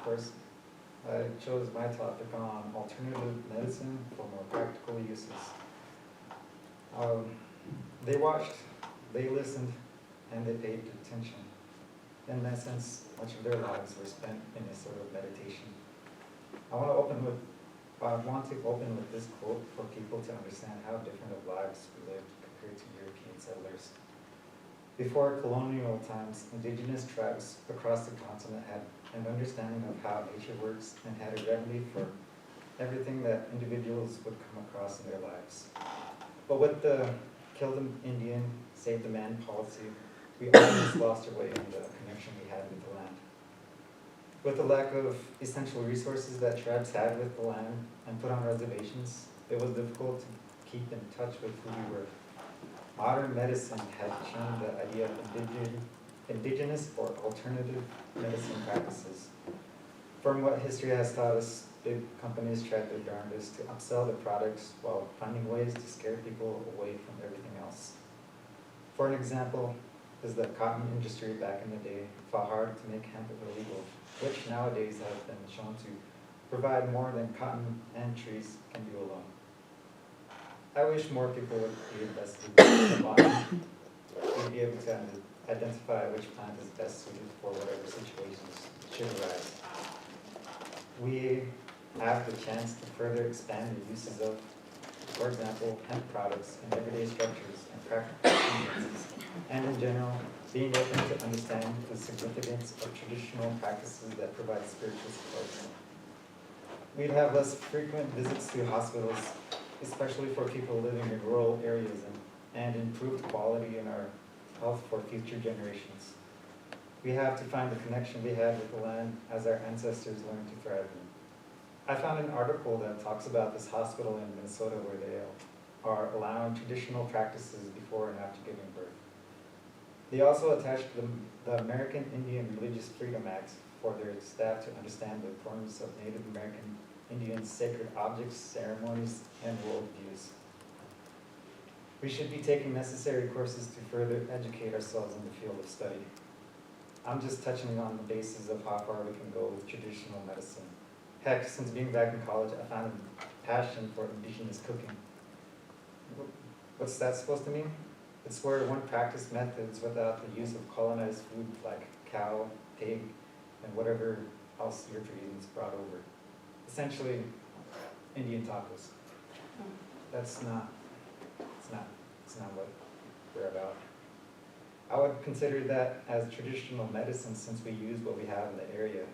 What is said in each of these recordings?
course, I chose my topic on alternative medicine for more practical uses. Um, they watched, they listened, and they paid attention. In essence, much of their lives were spent in a sort of meditation. I want to open with this quote for people to understand how different of lives we lived compared to European settlers. Before colonial times, indigenous tribes across the continent had an understanding of how nature works and had a remedy for everything that individuals would come across in their lives. But with the kill the Indian, save the man policy, we almost lost our way in the connection we had with the land. With the lack of essential resources that tribes had with the land and put on reservations, it was difficult to keep in touch with who we were. Modern medicine had changed the idea of indigenous or alternative medicine practices. From what history has taught us, big companies tried their darndest to upsell their products while finding ways to scare people away from everything else. For an example, is the cotton industry back in the day fought hard to make hemp illegal, which nowadays have been shown to provide more than cotton and trees can do alone. I wish more people would be invested in the bottom. We'd be able to identify which plant is best suited for whatever situations should arise. We have the chance to further expand the uses of, for example, hemp products in everyday structures and practical conveniences, and in general, being open to understand the significance of traditional practices that provide spiritual support. We'd have less frequent visits to hospitals, especially for people living in rural areas, and improved quality in our health for future generations. We have to find the connection we had with the land as our ancestors learned to thrive in. I found an article that talks about this hospital in Minnesota where they are allowing traditional practices before and after giving birth. They also attached the American Indian Religious Freedom Act for their staff to understand the importance of Native American Indians' sacred objects, ceremonies, and worldviews. We should be taking necessary courses to further educate ourselves in the field of study. I'm just touching on the basis of how far we can go with traditional medicine. Heck, since being back in college, I found a passion for indigenous cooking. What's that supposed to mean? It's where one practiced methods without the use of colonized food like cow, pig, and whatever else Europeans brought over. Essentially, Indian tacos. It's not what we're about. I would consider that as traditional medicine since we use what we have in the area.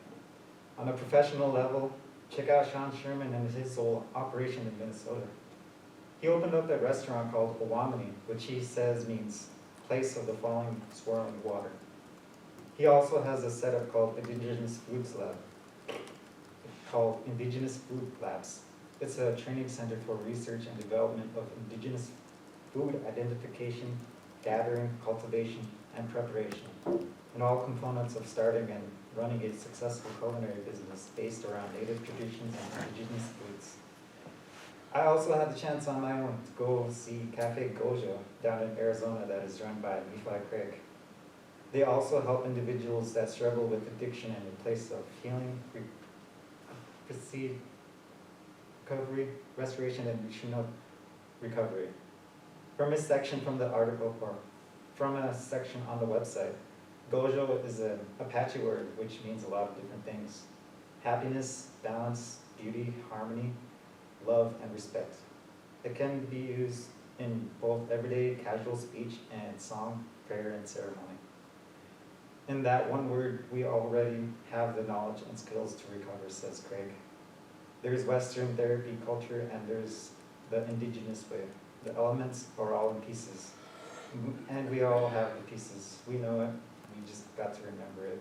On a professional level, check out Sean Sherman and his whole operation in Minnesota. He opened up a restaurant called Owamini, which he says means place of the falling swirling water. He also has a setup called Indigenous Foods Lab, called Indigenous Food Labs. It's a training center for research and development of indigenous food identification, gathering, cultivation, and preparation, and all components of starting and running a successful culinary business based around native traditions and indigenous foods. I also had the chance on my own to go see Cafe Gojo down in Arizona that is run by Nephi Craig. They also help individuals that struggle with addiction and in place of healing, recovery, restoration, and nutritional recovery. From a section from the article, or from a section on the website, Gojo is an Apache word which means a lot of different things. Happiness, balance, beauty, harmony, love, and respect. It can be used in both everyday casual speech and song, prayer, and ceremony. In that one word, we already have the knowledge and skills to recover, says Craig. There's Western therapy culture and there's the indigenous way. The elements are all in pieces. And we all have the pieces. We know it, we just got to remember it.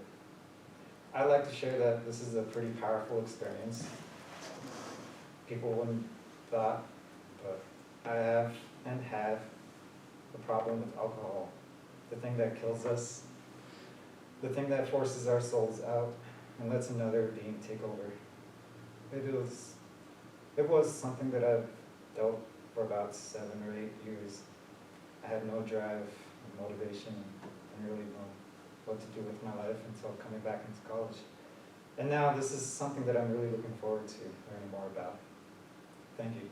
I like to share that this is a pretty powerful experience. People wouldn't thought, but I have and had a problem with alcohol. The thing that kills us, the thing that forces our souls out and lets another being take over. It was something that I've dealt for about 7 or 8 years. I had no drive, no motivation, and really know what to do with my life until coming back into college. And now this is something that I'm really looking forward to learning more about. Thank you.